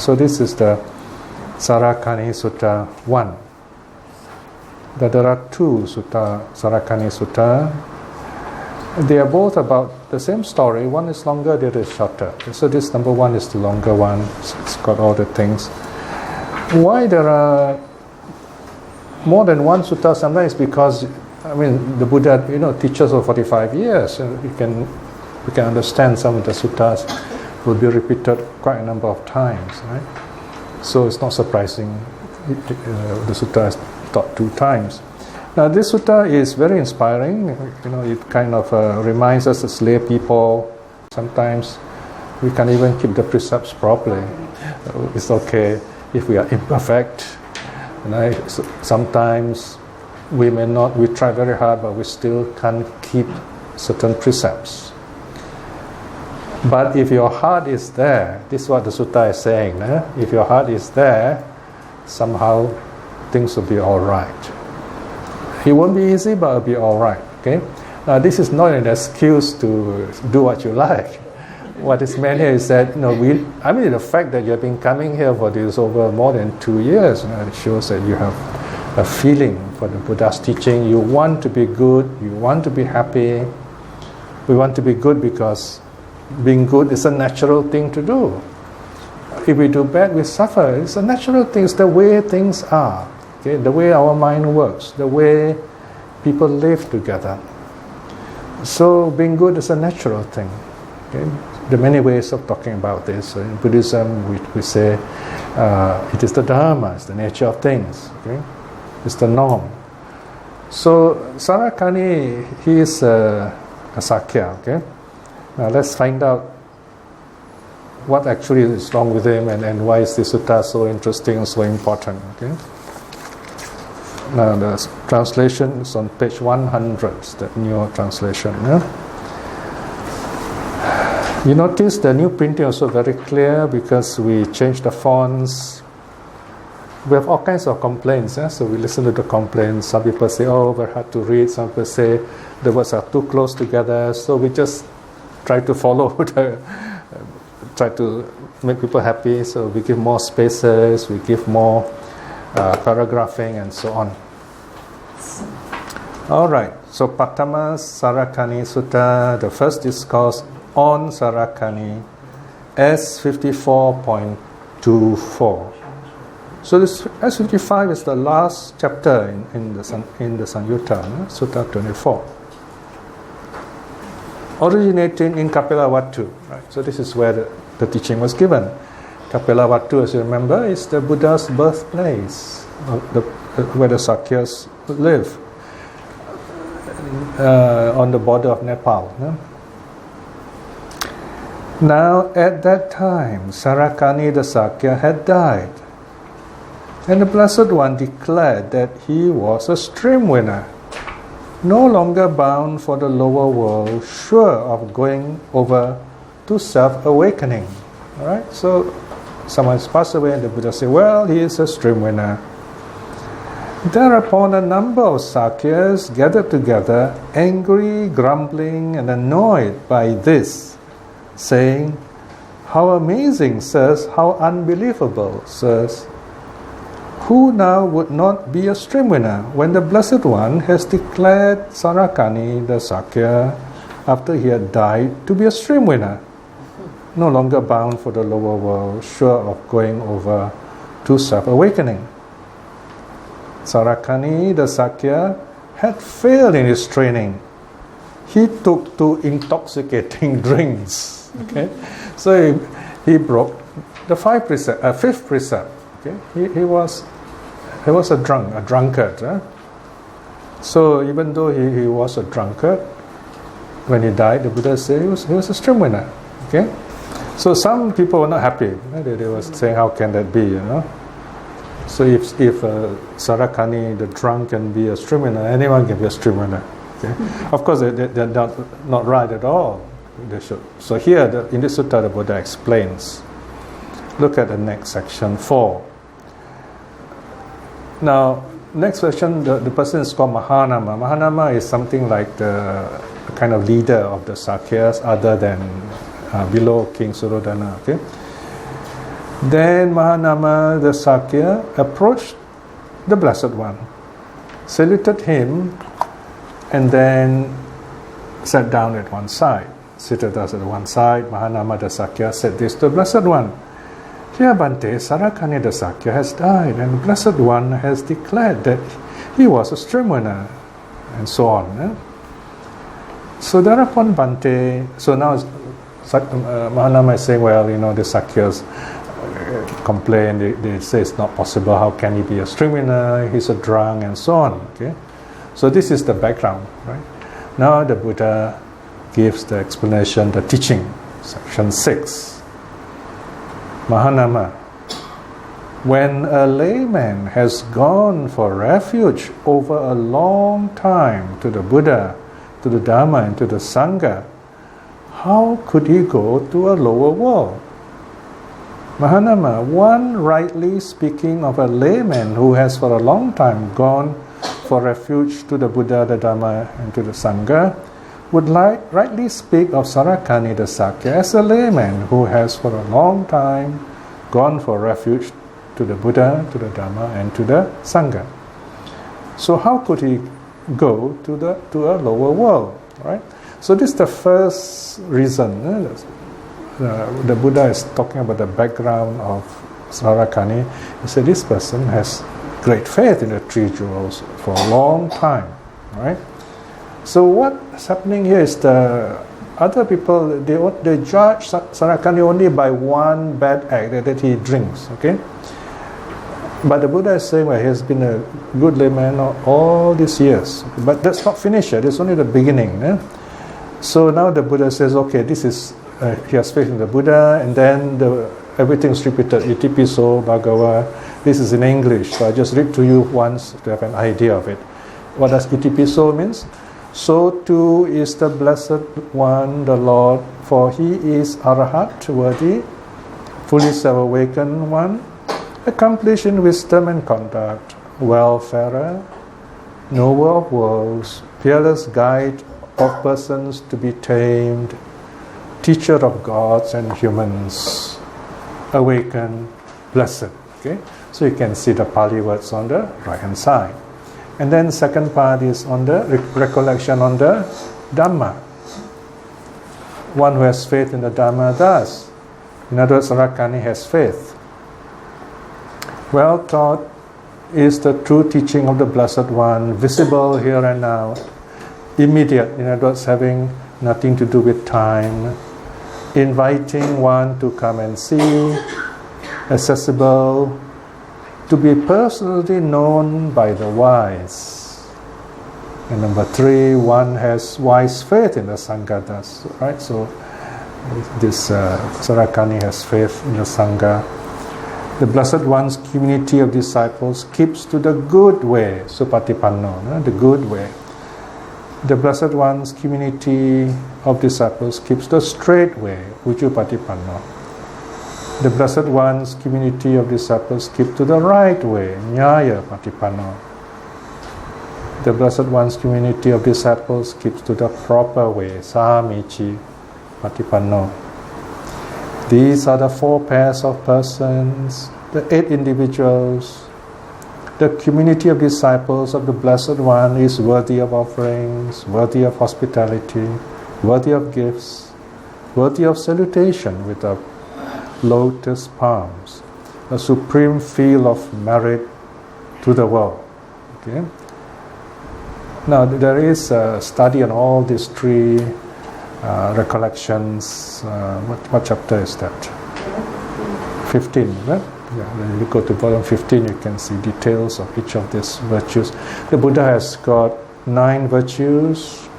So this is the Sarakani Sutta 1. There are two Sarakani Sutta. They are both about the same story. One is longer, the other is shorter. So this number 1 is the longer one. It's got all the things. Why there are more than one sutta? Sometimes because the Buddha teaches for 45 years. We can understand some of the suttas will be repeated quite a number of times, right? So it's not surprising the sutta is taught 2 times. Now this sutta is very inspiring. It kind of reminds us as lay people, sometimes we can't even keep the precepts properly. It's okay if we are imperfect. Sometimes we try very hard, but we still can't keep certain precepts. But if your heart is there, this is what the sutta is saying. If your heart is there, somehow things will be all right. It won't be easy, but it'll be all right. Okay. Now this is not an excuse to do what you like. What is meant here is that the fact that you have been coming here for this over more than 2 years, it shows that you have a feeling for the Buddha's teaching. You want to be good. You want to be happy. We want to be good because being good is a natural thing to do. If we do bad, we suffer. It's a natural thing. It's the way things are. Okay? The way our mind works. The way people live together. So being good is a natural thing. Okay? There are many ways of talking about this. In Buddhism, we say it is the Dharma, it's the nature of things. Okay? It's the norm. So Sarakani, he is a Sakya. Okay? Now let's find out what actually is wrong with him and why is this sutta so interesting and so important. Okay? Now the translation is on page 100, the new translation. Yeah? You notice the new printing also very clear because we changed the fonts. We have all kinds of complaints. So we listen to the complaints. Some people say, very hard to read. Some people say the words are too close together. So we just try to follow try to make people happy. So we give more spaces, we give more paragraphing and so on. All right. So Patama Sarakani Sutta, the first discourse on Sarakani, S54.24. So this S55 is the last chapter in the Samyutta, Sutta 24. Originating in Kapilavatthu, right? So this is where the teaching was given. Kapilavatthu, as you remember, is the Buddha's birthplace, where the Sakyas live, on the border of Nepal. Now, at that time, Sarakani the Sakya had died, and the Blessed One declared that he was a stream winner, no longer bound for the lower world, sure of going over to self-awakening. All right? So, someone has passed away, and the Buddha said, well, he is a stream winner. Thereupon, a number of Sakyas gathered together, angry, grumbling, and annoyed by this, saying, how amazing, sirs, how unbelievable, sirs. Who now would not be a stream winner when the Blessed One has declared Sarakani the Sakya, after he had died, to be a stream winner, no longer bound for the lower world, sure of going over to self-awakening? Sarakani the Sakya had failed in his training. He took to intoxicating drinks. Okay, so he broke the fifth precept. Okay, he was a drunkard. So even though he was a drunkard, when he died, the Buddha said he was a stream winner. Okay, so some people were not happy. They were saying, how can that be? So if Sarakani the drunk can be a stream winner, anyone can be a stream winner. Okay? Of course, they're not right at all. They should. So here, in this sutta, the Buddha explains. Look at the next section 4. Now, next section, the person is called Mahanama. Mahanama is something like the kind of leader of the Sakyas, other than below King Surodana. Okay. Then Mahanama the Sakya approached the Blessed One, saluted him, and then sat down at one side. Seated us at one side, Mahanama the Sakya said this to the Blessed One: "Here, Bhante, Sarakani the Sakya has died, and the Blessed One has declared that he was a streamer," and so on. So thereupon Bhante, so now Mahanama is saying, well, the Sakyas complain, they say it's not possible, how can he be a streamer, he's a drunk, and so on. Okay, so this is the background, right? Now the Buddha gives the explanation, the teaching, section 6. Mahanama, when a layman has gone for refuge over a long time to the Buddha, to the Dhamma, and to the Sangha, how could he go to a lower world? Mahanama, one rightly speaking of a layman who has for a long time gone for refuge to the Buddha, the Dhamma, and to the Sangha, would rightly speak of Sarakani the Sakya as a layman who has for a long time gone for refuge to the Buddha, to the Dhamma, and to the Sangha. So how could he go to a lower world, right? So this is the first reason. The Buddha is talking about the background of Sarakani. He said this person has great faith in the three jewels for a long time, right? So what's happening here is the other people, they judge Sarakani only by one bad act, that he drinks, okay? But the Buddha is saying, well, he has been a good layman all these years. But that's not finished yet, it's only the beginning. So now the Buddha says, okay, this is, he has faith in the Buddha, and then everything's repeated, Itipiso, Bhagava. This is in English, so I just read to you once to have an idea of it. What does Itipiso means? So too is the Blessed One, the Lord, for he is Arahat, worthy, fully self-awakened one, accomplished in wisdom and conduct, welfarer, knower of worlds, peerless guide of persons to be tamed, teacher of gods and humans, awakened, blessed. Okay, so you can see the Pali words on the right hand side. And then second part is on the recollection on the Dhamma. One who has faith in the Dhamma does. In other words, Sarakani has faith. Well taught is the true teaching of the Blessed One, visible here and now, immediate, in other words, having nothing to do with time, inviting one to come and see, accessible, to be personally known by the wise. And number 3, one has wise faith in the Sangha, right? So this Sarakani has faith in the Sangha. The Blessed One's community of disciples keeps to the good way, Supatipanno, the good way. The Blessed One's community of disciples keeps the straight way, Ujjupatipanno. The Blessed One's community of disciples keep to the right way, Nyaya Patipanno. The Blessed One's community of disciples keeps to the proper way, Samichi Patipanno. These are the 4 pairs of persons, the 8 individuals. The community of disciples of the Blessed One is worthy of offerings, worthy of hospitality, worthy of gifts, worthy of salutation with a lotus palms, a supreme field of merit to the world. Okay. Now there is a study on all these 3 recollections. What chapter is that? 15, right? Yeah, when you go to volume 15, you can see details of each of these virtues. The Buddha has got 9 virtues,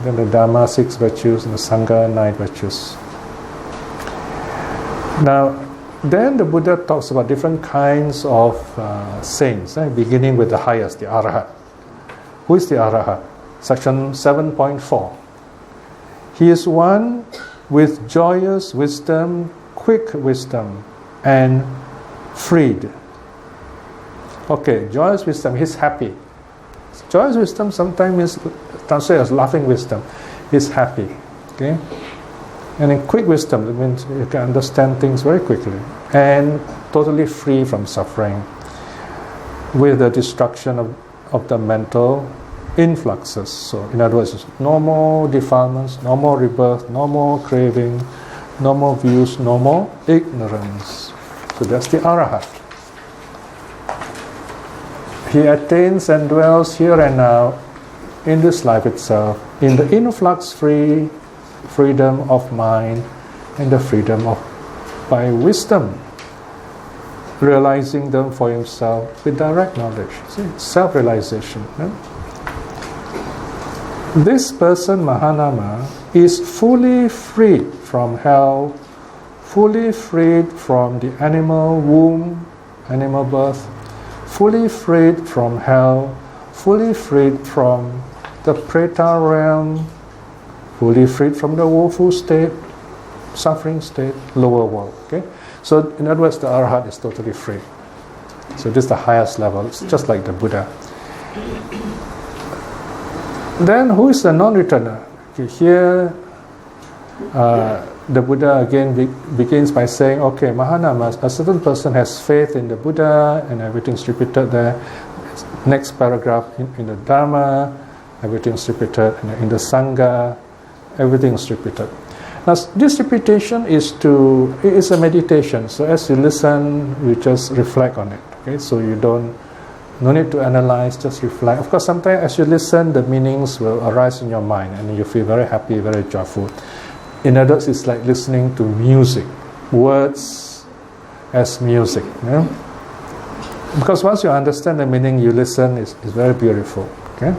then the Dhamma 6 virtues, and the Sangha 9 virtues. Now, then the Buddha talks about different kinds of saints, beginning with the highest, the Arahat. Who is the Arahat? Section 7.4. He is one with joyous wisdom, quick wisdom, and freed. Okay, joyous wisdom, he's happy. Joyous wisdom sometimes is translated as laughing wisdom. He's happy. Okay? And in quick wisdom, it means you can understand things very quickly and totally free from suffering with the destruction of the mental influxes. So in other words, no more defilements, no more rebirth, no more craving, no more views, no more ignorance. So that's the Arahat. He attains and dwells here and now in this life itself, in the influx-free freedom of mind and the freedom of by wisdom, realizing them for himself with direct knowledge. See, self-realization. This person, Mahanama, is fully freed from hell, fully freed from the animal womb, animal birth, fully freed from hell, fully freed from the Preta realm, fully freed from the woeful state, suffering state, lower world. Okay? So in other words, the Arahat is totally free. So this is the highest level. It's just like the Buddha. Then who is the non-returner? Okay, here the Buddha again begins by saying, okay, Mahanama, a certain person has faith in the Buddha and everything's repeated there. Next paragraph, in the Dharma, everything's repeated. In the Sangha, everything's repeated. Now, this repetition is a meditation. So as you listen, you just reflect on it. Okay, so you no need to analyze, just reflect. Of course, sometimes as you listen, the meanings will arise in your mind, and you feel very happy, very joyful. In other words, it's like listening to music, words as music. Yeah? Because once you understand the meaning, you listen, it's very beautiful. Okay.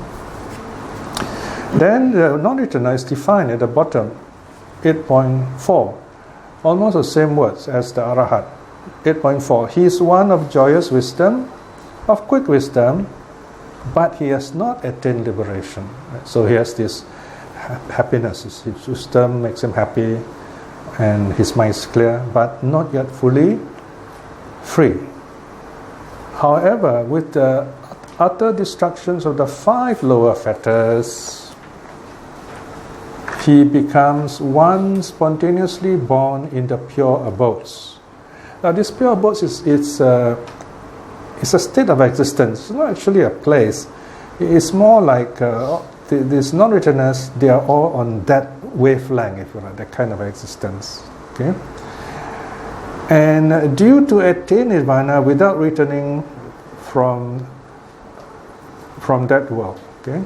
Then the non-returner is defined at the bottom, 8.4. Almost the same words as the Arahat. 8.4. He is one of joyous wisdom, of quick wisdom, but he has not attained liberation. So he has this happiness. His wisdom makes him happy and his mind is clear, but not yet fully free. However, with the utter destructions of the 5 lower fetters, he becomes one spontaneously born in the pure abodes. Now, this pure abodes is a state of existence. It's not actually a place. It's more like these non-returners. They are all on that wavelength, if you like, that kind of existence. Okay. And due to attain nirvana without returning from that world, okay,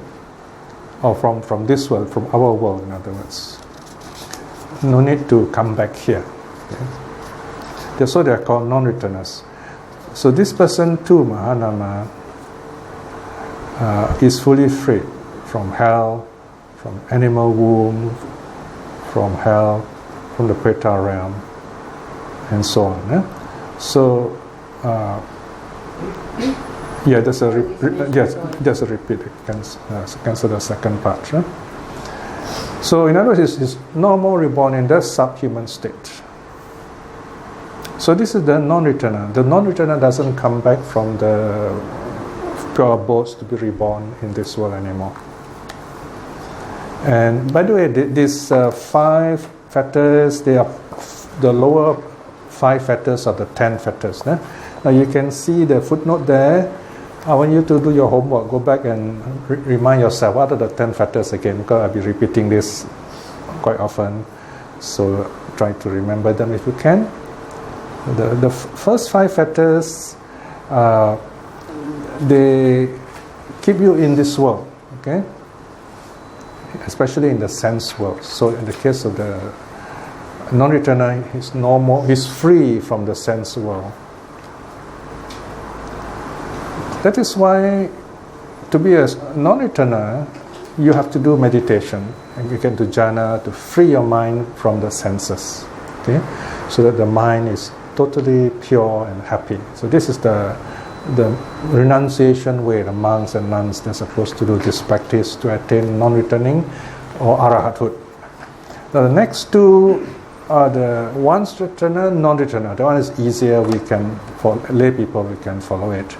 or from this world, from our world, in other words, no need to come back here. Okay? So they are called non-returners. So this person too, Mahanama, is fully free from hell, from animal womb, from hell, from the Preta realm, and so on. So, there's a repeat. You can cancel the second part. So, in other words, it's no more reborn in that subhuman state. So this is the non-returner. The non-returner doesn't come back from the pure abodes to be reborn in this world anymore. And by the way, these 5 fetters, they are the lower 5 fetters of the 10 fetters. Now you can see the footnote there. I want you to do your homework. Go back and remind yourself what are the 10 fetters again, because I'll be repeating this quite often. So try to remember them if you can. The first 5 fetters, they keep you in this world, okay? Especially in the sense world. So in the case of the non-returner, he's free from the sense world. That is why to be a non-returner, you have to do meditation, and you can do jhana to free your mind from the senses, okay? So that the mind is totally pure and happy. So this is the renunciation way the monks and nuns, they're supposed to do this practice to attain non-returning or arahathood. Now the next 2 are the once returner, non-returner. The one is easier. For lay people, we can follow it.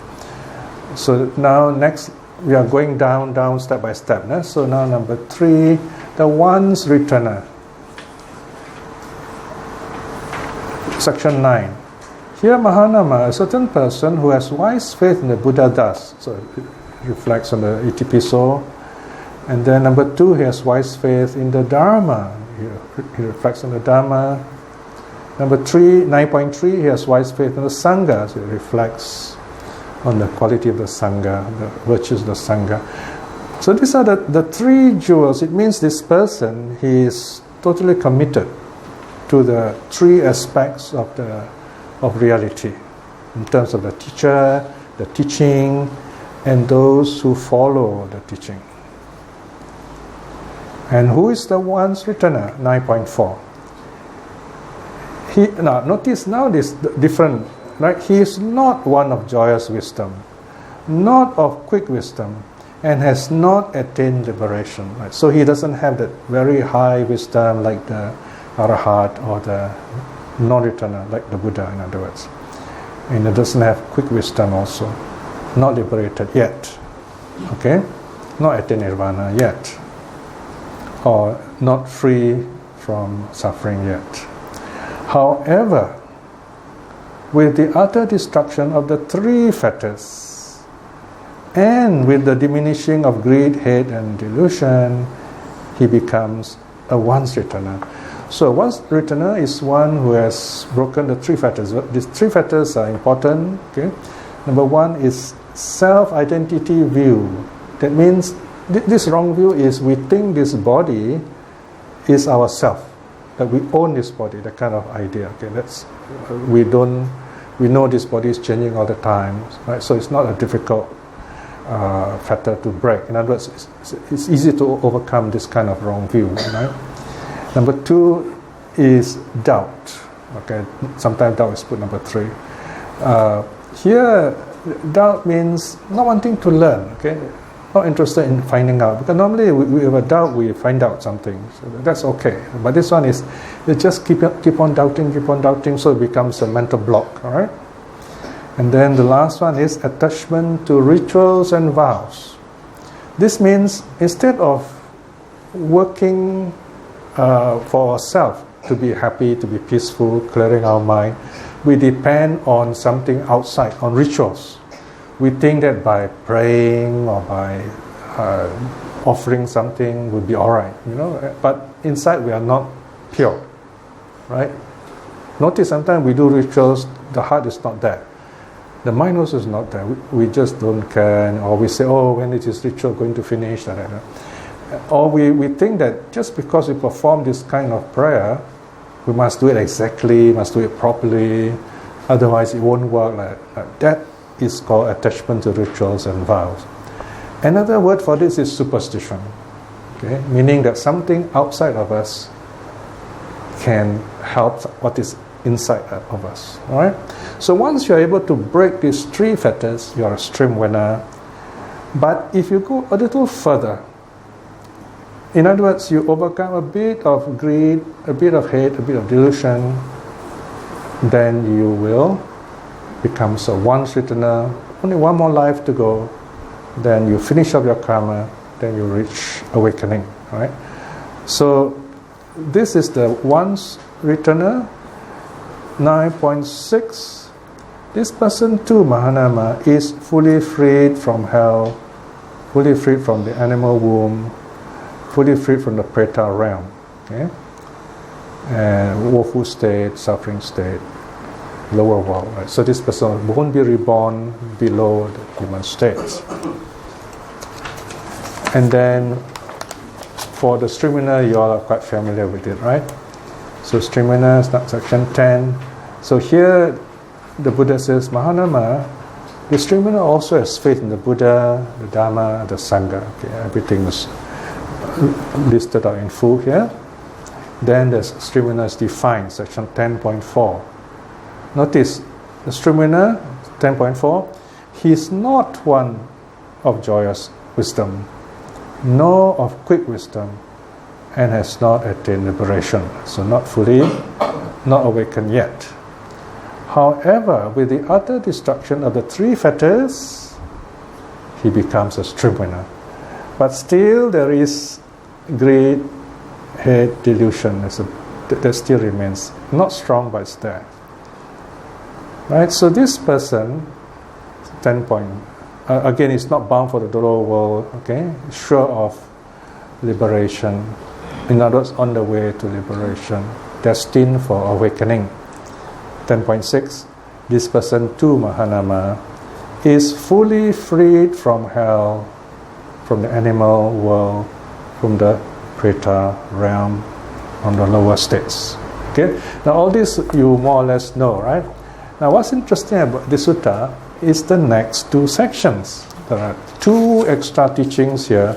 So now next we are going down step by step. So now number 3, the once returner. Section 9. Here Mahanama, a certain person who has wise faith in the Buddha does. So it reflects on the Itipiso. And then number 2, he has wise faith in the Dharma. He reflects on the Dharma. Number 3, 9.3, he has wise faith in the Sangha. So it reflects on the quality of the Sangha, the virtues of the Sangha. So these are the 3 jewels. It means this person, he is totally committed to the 3 aspects of reality, in terms of the teacher, the teaching, and those who follow the teaching. And who is the once returner? 9.4. Now notice now this different, right? He is not one of joyous wisdom, not of quick wisdom, and has not attained liberation. Right? So he doesn't have that very high wisdom like the Arahat or the non-returner like the Buddha, in other words. And it doesn't have quick wisdom also. Not liberated yet. Okay? Not attained nirvana yet. Or not free from suffering yet. However, with the utter destruction of the 3 fetters, and with the diminishing of greed, hate, and delusion, he becomes a once returner. So once returner is one who has broken the 3 fetters. These 3 fetters are important. Okay? Number 1 is self-identity view. That means this wrong view is we think this body is ourself, that we own this body, that kind of idea. Okay, that's we know this body is changing all the time, right? So it's not a difficult fetter to break. In other words, it's easy to overcome this kind of wrong view, right? Number 2 is doubt. Okay, sometimes doubt is put number 3. Here, doubt means not wanting to learn. Okay, not interested in finding out, because normally we have a doubt, we find out something, so that's okay. But this one is you just keep on doubting, so it becomes a mental block. All right. And then the last one is attachment to rituals and vows. This means instead of working for ourselves to be happy, to be peaceful, clearing our mind, we depend on something outside, on rituals. We think that by praying or by offering something would be all right, But inside we are not pure, right? Notice sometimes we do rituals, the heart is not there. The mind also is not there. We just don't care, or we say, oh, when is this ritual going to finish? Or we think that just because we perform this kind of prayer, we must do it exactly, must do it properly, otherwise it won't work like that. Is called attachment to rituals and vows. Another word for this is superstition. Okay? Meaning that something outside of us can help what is inside of us. All right? So once you're able to break these 3 fetters, you're a stream winner. But if you go a little further, in other words, you overcome a bit of greed, a bit of hate, a bit of delusion, then you will becomes a once returner, only one more life to go, then you finish up your karma, then you reach awakening. All right? So this is the once returner. 9.6. This person too, Mahanama, is fully freed from hell, fully freed from the animal womb, fully freed from the preta realm, okay? And woeful state, suffering state, lower world. Right? So this person won't be reborn below the human states. And then for the streamer, you all are quite familiar with it, right? So streamer, section 10. So here the Buddha says, Mahanama, the streamer also has faith in the Buddha, the Dharma, the Sangha. Okay, everything is listed out in full here. Then the streamer is defined, section 10.4. Notice the streamer, 10.4, he is not one of joyous wisdom, nor of quick wisdom, and has not attained liberation. So not fully, not awakened yet. However, with the utter destruction of the 3 fetters, he becomes a stream winner. But still there is greed, hate, delusion. That still remains. Not strong, but it's there. Right? So this person, 10 point, again, is not bound for the lower world, okay? Sure of liberation. In other words, on the way to liberation, destined for awakening. 10.6, this person too, Mahanama, is fully freed from hell, from the animal world, from the Preta realm, from the lower states. Okay? Now all this you more or less know, right? Now what's interesting about this sutta is the next two sections. There are two extra teachings here,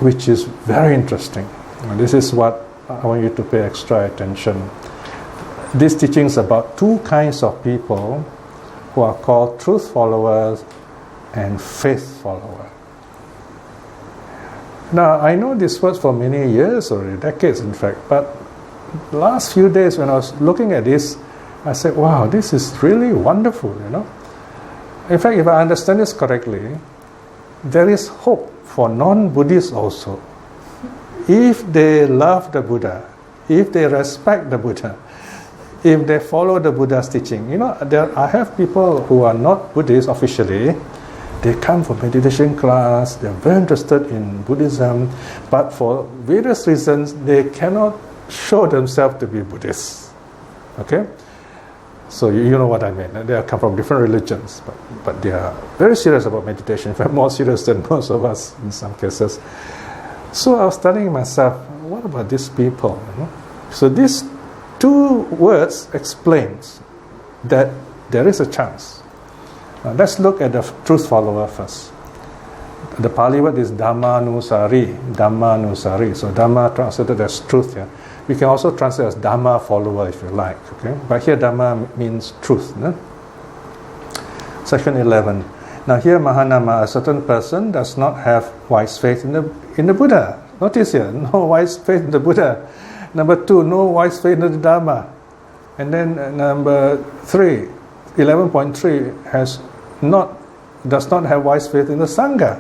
which is very interesting. And this is what I want you to pay extra attention. This teaching is about two kinds of people who are called truth followers and faith followers. Now, I know this words for many years already, decades in fact, but the last few days when I was looking at this, I said, wow, this is really wonderful, you know. In fact, if I understand this correctly, there is hope for non-Buddhists also. If they love the Buddha, if they respect the Buddha, if they follow the Buddha's teaching. You know, I have people who are not Buddhists officially. They come for meditation class, they're very interested in Buddhism, but for various reasons, they cannot show themselves to be Buddhists. Okay? So you know what I mean. They come from different religions, but they are very serious about meditation, in fact, more serious than most of us in some cases. So I was telling myself, what about these people? You know? So these two words explains that there is a chance. Now let's look at the truth follower first. The Pali word is Dhammanusari. Dhammanusari. So Dhamma translated as truth here. We can also translate as Dhamma follower if you like. Okay? But here Dhamma means truth. No? Section 11. Now here Mahanama, a certain person does not have wise faith in the Buddha. Notice here, no wise faith in the Buddha. Number 2, no wise faith in the Dhamma. And then number 3, 11.3 does not have wise faith in the Sangha.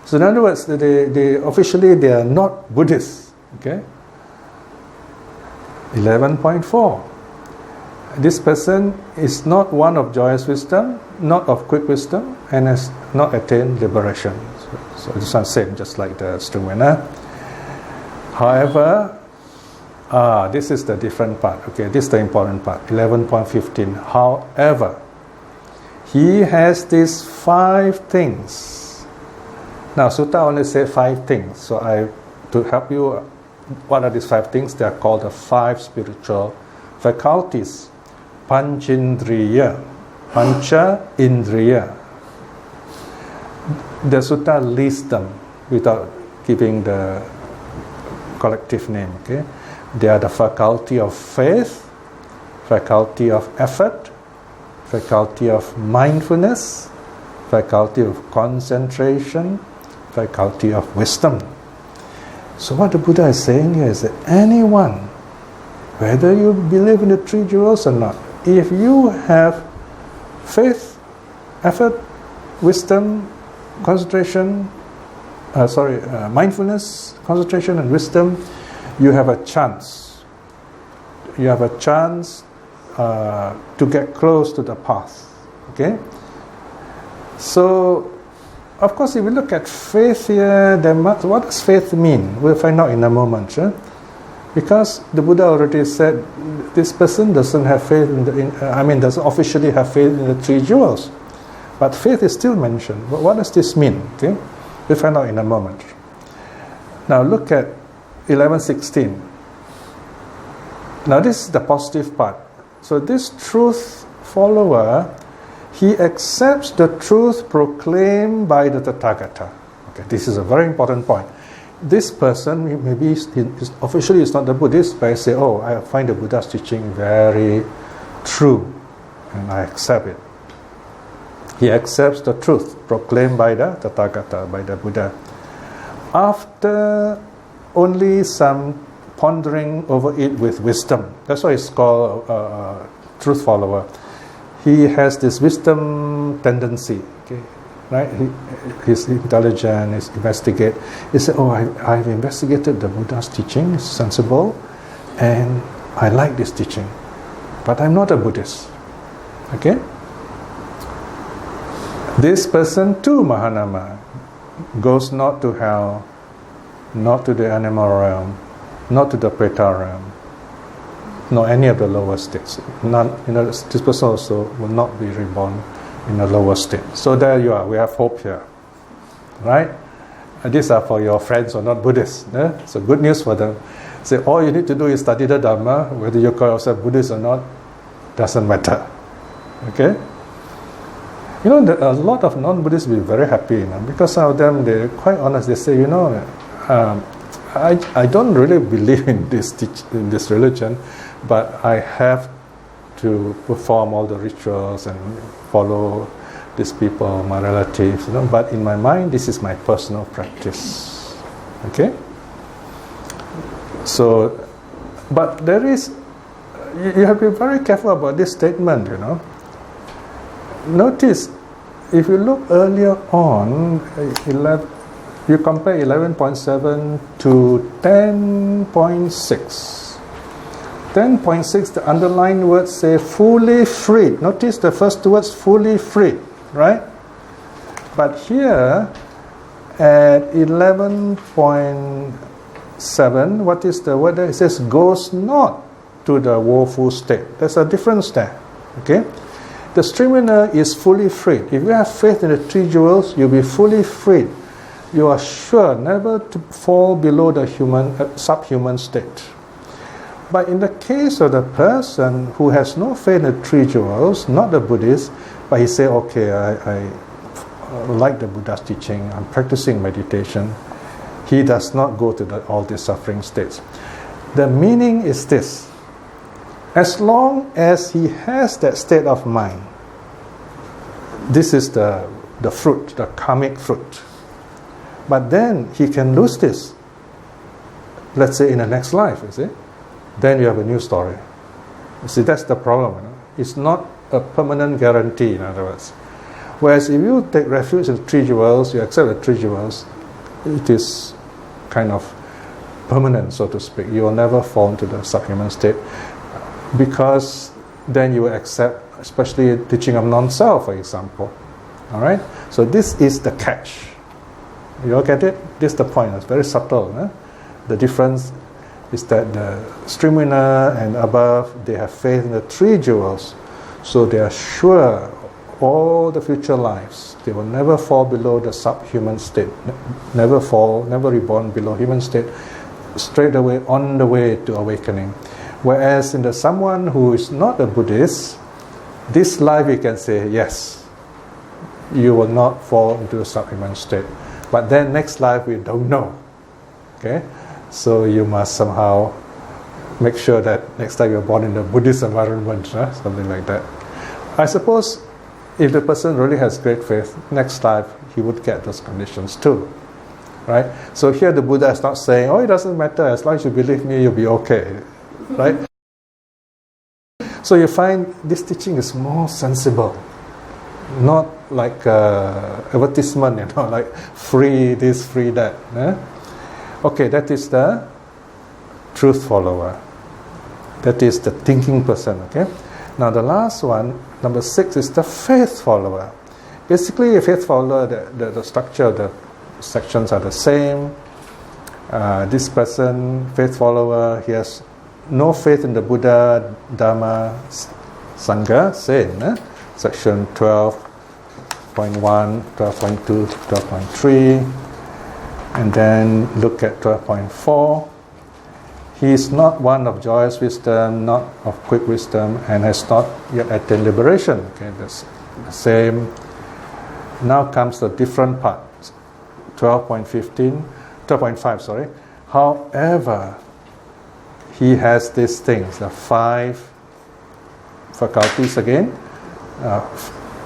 So in other words, they officially they are not Buddhists. Okay. 11.4. This person is not one of joyous wisdom, not of quick wisdom, and has not attained liberation. So this one same, just like the Strungvena. However, this is the different part. Okay, this is the important part. 11.15. However, he has these 5 things. Now, Sutta only say 5 things. So to help you, what are these 5 things? They are called the 5 spiritual faculties. Panchindriya. Pancha Indriya. The Sutta lists them without giving the collective name. Okay, they are the faculty of faith, faculty of effort, faculty of mindfulness, faculty of concentration, faculty of wisdom. So what the Buddha is saying here is that anyone, whether you believe in the 3 jewels or not, if you have faith, effort, wisdom, concentration, mindfulness, concentration and wisdom, you have a chance. You have a chance to get close to the path. Okay? So, of course, if we look at faith here, what does faith mean? We'll find out in a moment. Sure? Because the Buddha already said this person doesn't have faith doesn't officially have faith in the 3 jewels. But faith is still mentioned. But what does this mean? Okay? We'll find out in a moment. Now look at 11.16. Now this is the positive part. So this truth follower, he accepts the truth proclaimed by the Tathagata. Okay, this is a very important point. This person, maybe officially is not the Buddhist, but I say, I find the Buddha's teaching very true, and I accept it. He accepts the truth proclaimed by the Tathagata, by the Buddha. After only some pondering over it with wisdom. That's why it's called truth follower. He has this wisdom tendency. Okay? Right? He's intelligent, he's investigate. He said, I've investigated the Buddha's teaching, it's sensible, and I like this teaching. But I'm not a Buddhist. Okay? This person too, Mahanama, goes not to hell, not to the animal realm, not to the Preta realm, nor any of the lower states. None, this person also will not be reborn in a lower state. So there you are, we have hope here. Right? And these are for your friends who are not Buddhists. So good news for them. Say, all you need to do is study the Dhamma, whether you call yourself Buddhist or not, doesn't matter. Okay? A lot of non-Buddhists will be very happy, because some of them, they're quite honest. They say, I don't really believe in this religion, but I have to perform all the rituals and follow these people, my relatives, but in my mind, this is my personal practice. Okay? So, but there is, you have to be very careful about this statement, Notice, if you look earlier on, you compare 11.7 to 10.6. 10.6, the underlined words say fully freed. Notice the first two words, fully freed, right? But here, at 11.7, what is the word there? It says, goes not to the woeful state. There's a difference there, okay? The stream winner is fully freed. If you have faith in the three jewels, you'll be fully freed. You are sure never to fall below the subhuman state. But in the case of the person who has no faith in the three jewels, not the Buddhist, but he say, okay, I like the Buddha's teaching, I'm practicing meditation, he does not go to all these suffering states. The meaning is this: as long as he has that state of mind, this is the fruit, the karmic fruit. But then he can lose this. Let's say in the next life, you see. Then you have a new story. You see, that's the problem. It's not a permanent guarantee, in other words. Whereas if you take refuge in the three jewels, you accept the three jewels, it is kind of permanent, so to speak. You will never fall into the subhuman state, because then you will accept, especially teaching of non-self, for example. All right? So this is the catch. You all get it? This is the point. It's very subtle. The difference is that the stream winner and above, they have faith in the three jewels. So they are sure all the future lives, they will never fall below the subhuman state. Never fall, never reborn below human state. Straight away on the way to awakening. Whereas in the someone who is not a Buddhist, this life you can say, yes, you will not fall into the subhuman state. But then next life we don't know. Okay? So you must somehow make sure that next time you're born in a Buddhist environment, something like that. I suppose if the person really has great faith, next life he would get those conditions too. Right? So here the Buddha is not saying, it doesn't matter, as long as you believe me, you'll be okay. Right? So you find this teaching is more sensible, not like advertisement, like free this, free that. Okay, that is the truth follower. That is the thinking person. Okay. Now the last one, number 6, is the faith follower. Basically, a faith follower, the structure of the sections are the same. This person, faith follower, he has no faith in the Buddha, Dhamma, Sangha, same. Section 12.1, 12.2, 12.3, and then look at 12.4. He is not one of joyous wisdom, not of quick wisdom, and has not yet attained liberation. Okay, that's the same. Now comes the different part. 12.5, sorry. However, he has these things, the 5 faculties again.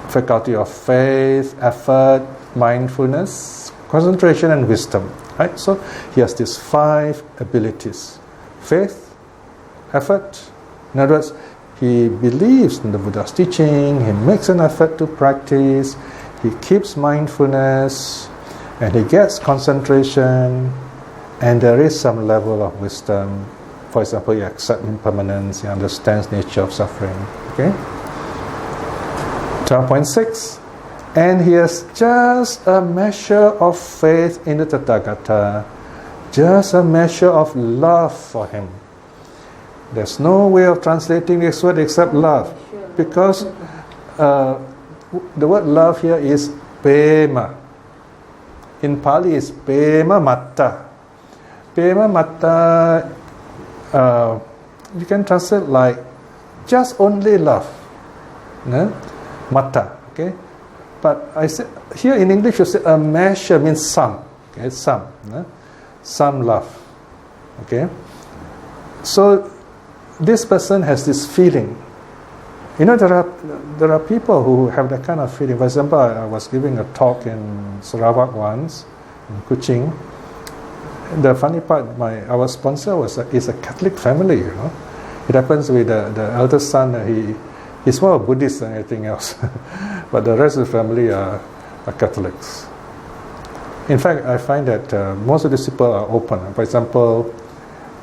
Faculty of faith, effort, mindfulness, concentration, and wisdom. Right? So he has these 5 abilities: faith, effort. In other words, he believes in the Buddha's teaching, he makes an effort to practice, he keeps mindfulness, and he gets concentration, and there is some level of wisdom. For example, he accepts impermanence, he understands nature of suffering. Okay? 12.6. And he has just a measure of faith in the Tathagata, just a measure of love for him. There's no way of translating this word except love, because the word love here is pema. In Pali is pema matta. Pema matta, you can translate like just only love. No? Matta, okay? But I say here in English you say a measure means some. Okay, some. No? Some love. Okay? So this person has this feeling. You know, there are people who have that kind of feeling. For example, I was giving a talk in Sarawak once, in Kuching. The funny part, our sponsor is a Catholic family, you know. It happens with the eldest son, he's more Buddhist than anything else. But the rest of the family are Catholics. In fact, I find that most of these people are open. For example,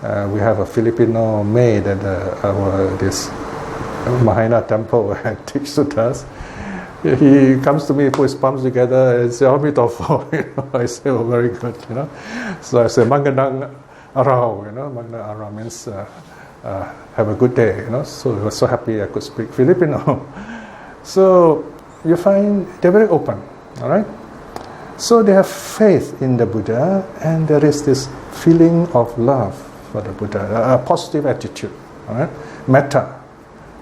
we have a Filipino maid at this Mahayana temple where I teach suttas. He comes to me, put his palms together and says, Amitofo. You know, I say, oh, very good, you know. So I say, Manganang Arao, you know. Manganang Arao means have a good day, you know. So he was so happy I could speak Filipino. So you find they're very open, all right? So they have faith in the Buddha, and there is this feeling of love for the Buddha, a positive attitude, all right? Metta.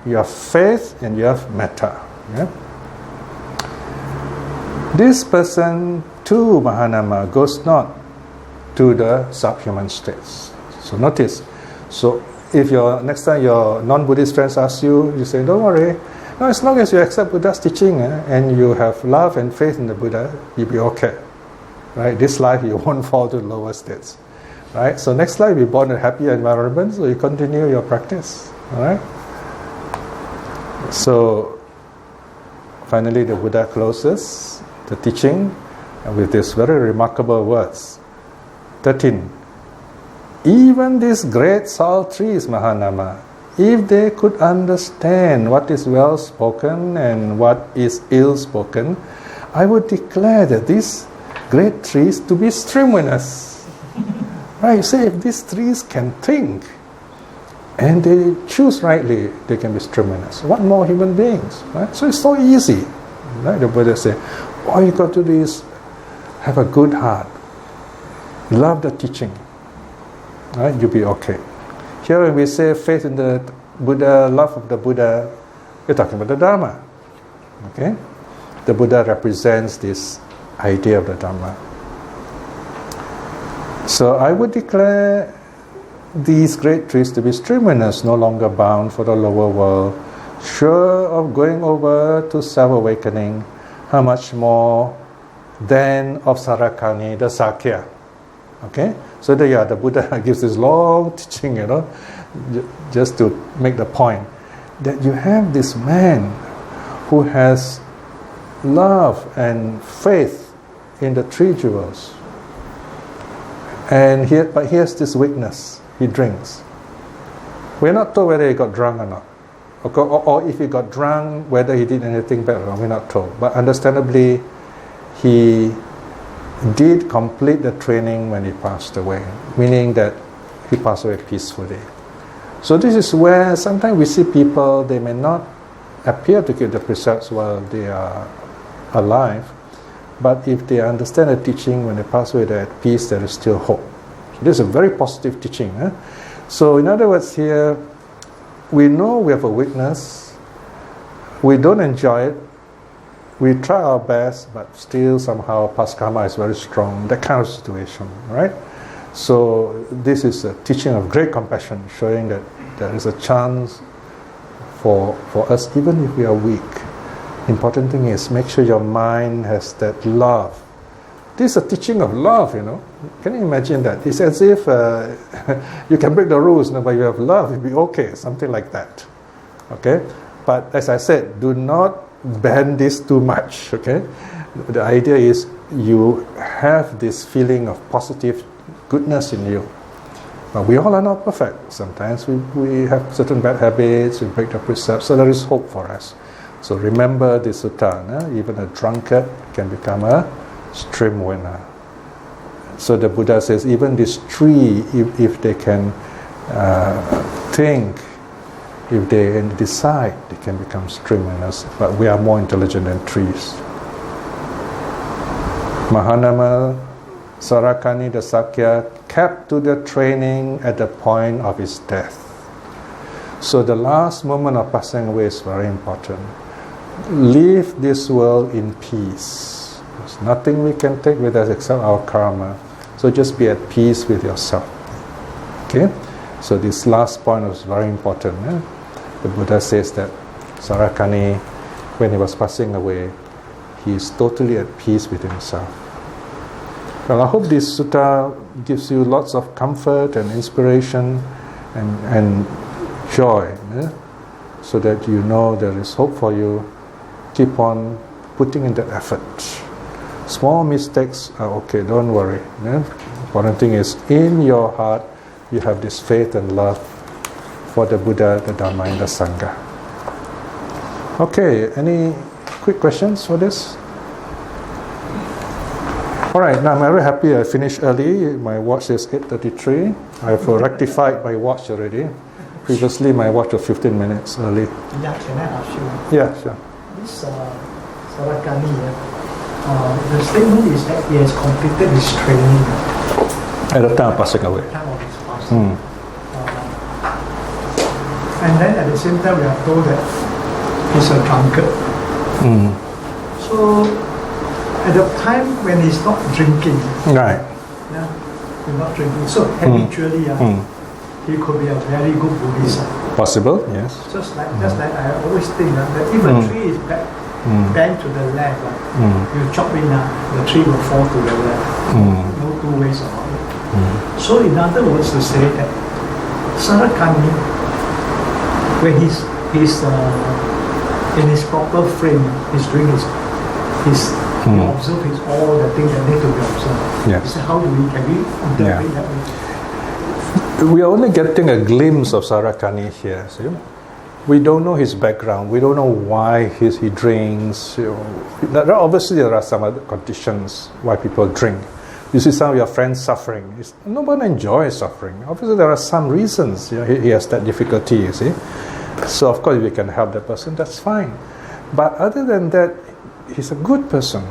You have faith and you have metta. Yeah? This person too, Mahanama, goes not to the subhuman states. So notice. So if next time your non-Buddhist friends ask you, you say, don't worry. No, as long as you accept Buddha's teaching and you have love and faith in the Buddha, you'll be okay. Right? This life you won't fall to lower states. Right? So next life you'll be born in a happy environment, so you continue your practice. Alright? So finally the Buddha closes the teaching with these very remarkable words. 13. Even these great salt trees, Mahanama, if they could understand what is well spoken and what is ill spoken, I would declare that these great trees to be streamliness. Right? You say if these trees can think and they choose rightly, they can be streamliness. What more human beings? Right? So it's so easy. Right? The Buddha said, all you got to do is have a good heart, love the teaching. Right? You'll be okay. Here when we say faith in the Buddha, love of the Buddha, we're talking about the Dharma. Okay? The Buddha represents this idea of the Dharma. So I would declare these great trees to be streamliness, no longer bound for the lower world, sure of going over to self-awakening, how much more than of Sarakani, the Sakya. Okay? So the Buddha gives this long teaching, you know, just to make the point that you have this man who has love and faith in the three jewels. But he has this weakness. He drinks. We're not told whether he got drunk or not. Or if he got drunk, whether he did anything bad or not, we're not told. But understandably, he did complete the training when he passed away, meaning that he passed away peacefully. So this is where sometimes we see people, they may not appear to keep the precepts while they are alive, but if they understand the teaching, when they pass away, they're at peace, there is still hope. So this is a very positive teaching. So in other words here, we know we have a weakness, we don't enjoy it, we try our best, but still somehow past karma is very strong, that kind of situation, right? So this is a teaching of great compassion, showing that there is a chance for us, even if we are weak. Important thing is make sure your mind has that love. This is a teaching of love, you know. Can you imagine that? It's as if you can break the rules, but you have love, you'll be okay, something like that. Okay? But as I said, do not bend this too much, okay? The idea is you have this feeling of positive goodness in you. But we all are not perfect. Sometimes we have certain bad habits, we break the precepts, so there is hope for us. So remember this sutta, even a drunkard can become a stream winner. So the Buddha says even this tree, if they can think, if they decide, they can become stream winners. But we are more intelligent than trees. Mahanama Sarakani the Sakya kept to the training at the point of his death. So the last moment of passing away is very important. Leave this world in peace. There's nothing we can take with us except our karma. So just be at peace with yourself. Okay? So this last point is very important. The Buddha says that Sarakani, when he was passing away, he is totally at peace with himself. Well, I hope this sutta gives you lots of comfort and inspiration and joy, so that you know there is hope for you. Keep on putting in the effort. Small mistakes are okay, don't worry. Important thing is, in your heart, you have this faith and love for the Buddha, the Dhamma, and the Sangha. Okay, any quick questions for this? Alright, now I'm very happy I finished early. My watch says 8:33. I've rectified my watch already. Previously, my watch was 15 minutes early. Yeah, can I ask you? Yeah, sure. This Sarakani, the statement is that he has completed his training At the time of passing away. at the time of his passing. And then at the same time, we are told that he's a drunkard. So, at the time when he's not drinking, Right. he's not drinking. So, habitually, he could be a very good Buddhist. Possible, yes. Just like I always think that if a tree is bent to the left, you chop it now, the tree will fall to the left. No two ways about it. So in other words, to say that Sarakani, when he's in his proper frame, he's doing his he observes all the things that need to be observed. Yes. So how can we interpret that way? We are only getting a glimpse of Sarakani here. See? We don't know his background. We don't know why he drinks. Obviously, there are some other conditions why people drink. You see some of your friends suffering. Nobody enjoys suffering. Obviously, there are some reasons. He has that difficulty, you see. So, of course, if we can help that person, that's fine. But other than that, he's a good person.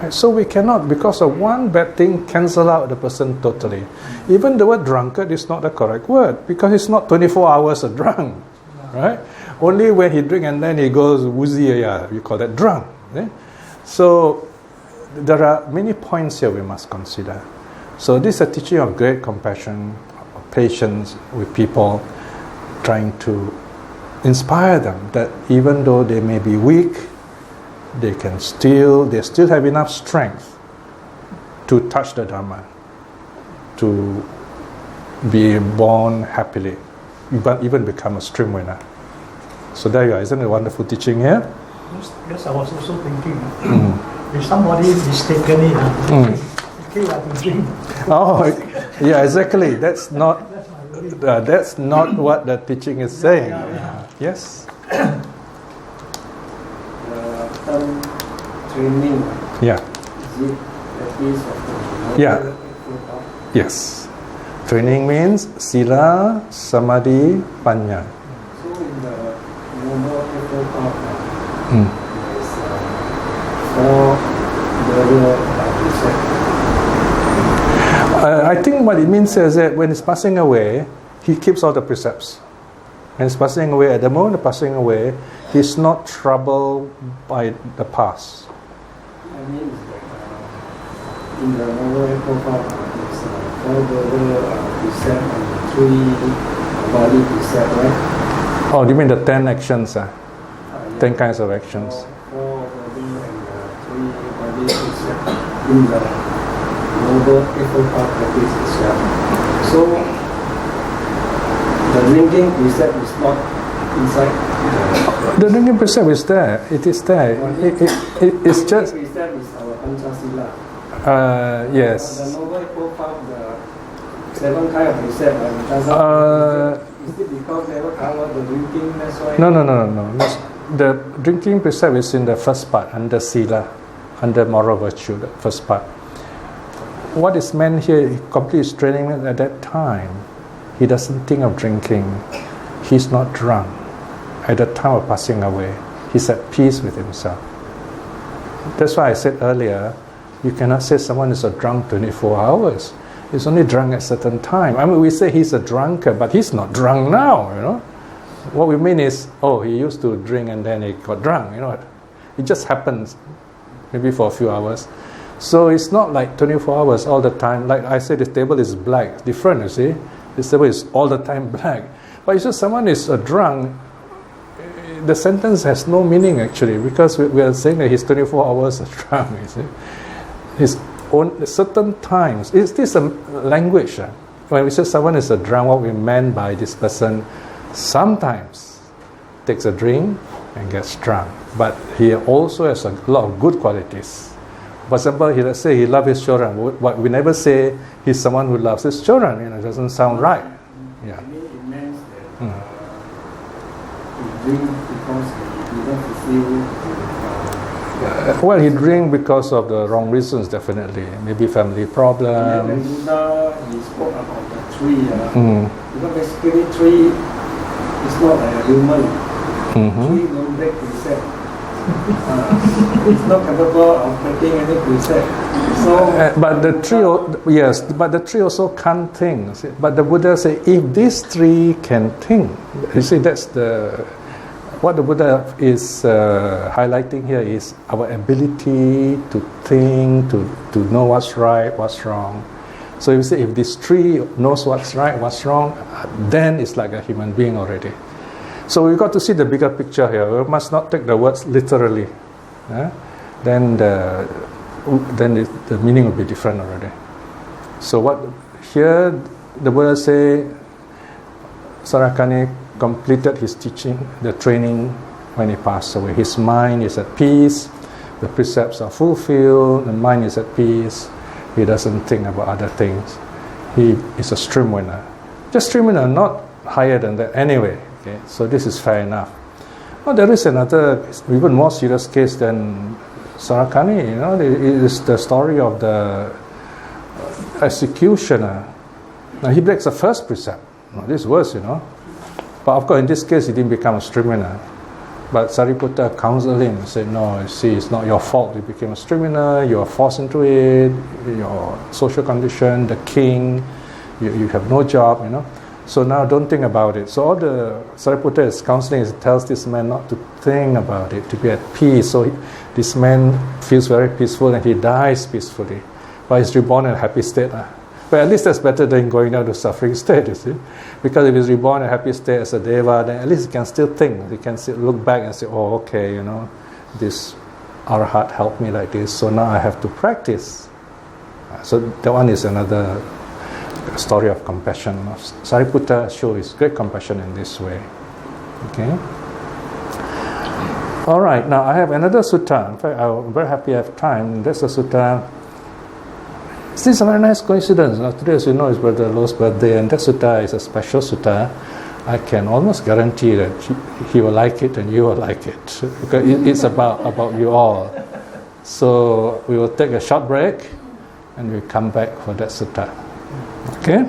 So we cannot, because of one bad thing, cancel out the person totally. Even the word drunkard is not the correct word, because it's not 24 hours a drunk, right? Only when he drink and then he goes woozy, we call that drunk. So there are many points here we must consider. So this is a teaching of great compassion, of patience with people, trying to inspire them that even though they may be weak, they still have enough strength to touch the Dhamma, to be born happily, even become a stream winner. So there you are. Isn't it a wonderful teaching here? Yes, I was also thinking, if somebody mistakenly, okay, I can drink. Oh, yeah, exactly. That's not what the teaching is saying. Yes. Training. Yeah. Is it the case of the Yeah. Yes. Training means sila, samadhi, panya. So in the Noble Eightfold Path, there's 4 level precepts. I think what it means is that when he's passing away, he keeps all the precepts. And he's passing away, at the moment of passing away, he's not troubled by the past. I mean, in the Noble Eightfold Path, there's 4 level precept and 3 body precept, right? Oh, do you mean the 10 actions? 10 kinds of actions. 4 body and 3 body precept in the Noble Eightfold Path practice itself. So, the drinking precept is not inside. The drinking precept is there. It is there. It's just. The precept is our Panchasila. Yes. The Noble Eightfold Path, the 7 kind of precept, is it because they never cover the drinking? That's why. No. the drinking precept is in the first part, under sila, under moral virtue, the first part. What is meant here, he completely straining at that time. He doesn't think of drinking. He's not drunk. At the time of passing away, he's at peace with himself. That's why I said earlier, you cannot say someone is a drunk 24 hours. He's only drunk at a certain time. I mean, we say he's a drunkard, but he's not drunk now, you know. What we mean is, oh, he used to drink and then he got drunk, you know. It just happens, maybe for a few hours. So it's not like 24 hours all the time. Like I said, this table is black. Different, you see. This table is all the time black. But it's just someone is a drunk, the sentence has no meaning actually, because we are saying that he's 24 hours a drunk, you see. His own certain times. Is this a language? When we say someone is a drunk, what we meant by this person sometimes takes a drink and gets drunk. But he also has a lot of good qualities. For example, let's say he loves his children. But we never say he's someone who loves his children. You know, it doesn't sound right. Yeah. I mean, it means that he drinks because he doesn't feel. Well, he drinks because of the wrong reasons, definitely. Maybe family problem. When Buddha, he spoke about the tree. Because basically, tree is not like a human. Tree don't break precept. It's not capable of making any precept. So, but the tree, yes, but the tree also can't think. See? But the Buddha said, if this tree can think, you see, that's what the Buddha is highlighting here is our ability to think, to know what's right, what's wrong. So you say, if this tree knows what's right, what's wrong, then it's like a human being already. So we've got to see the bigger picture here. We must not take the words literally. Then the meaning will be different already. So what here the Buddha say, Sarakani completed his teaching, the training when he passed away. His mind is at peace, the precepts are fulfilled, the mind is at peace, he doesn't think about other things. He is a stream winner. Just stream winner, not higher than that anyway. Okay, so this is fair enough. Well, there is another even more serious case than Sarakani. You know, it is the story of the executioner. Now he breaks the first precept. Now, this is worse, you know. But of course, in this case, he didn't become a stream winner. But Sariputta counseled him and said, no, you see, it's not your fault. You became a stream winner, you are forced into it, your social condition, the king, you have no job, you know. So now don't think about it. So all the Sariputta is counseling, tells this man not to think about it, to be at peace. So this man feels very peaceful and he dies peacefully. But he's reborn in a happy state. But at least that's better than going down to suffering state, you see. Because if he's reborn in a happy state as a deva, then at least he can still think. He can still look back and say, oh, okay, you know, this Arhat helped me like this, so now I have to practice. So that one is another story of compassion. Sariputta shows great compassion in this way. Okay. All right. Now I have another sutta. In fact, I'm very happy I have time. That's a sutta. This is a very nice coincidence. Now, today, as you know, is Brother Lo's birthday, and that sutta is a special sutta. I can almost guarantee that he will like it and you will like it, because it's about you all. So we will take a short break and we'll come back for that sutta. Okay?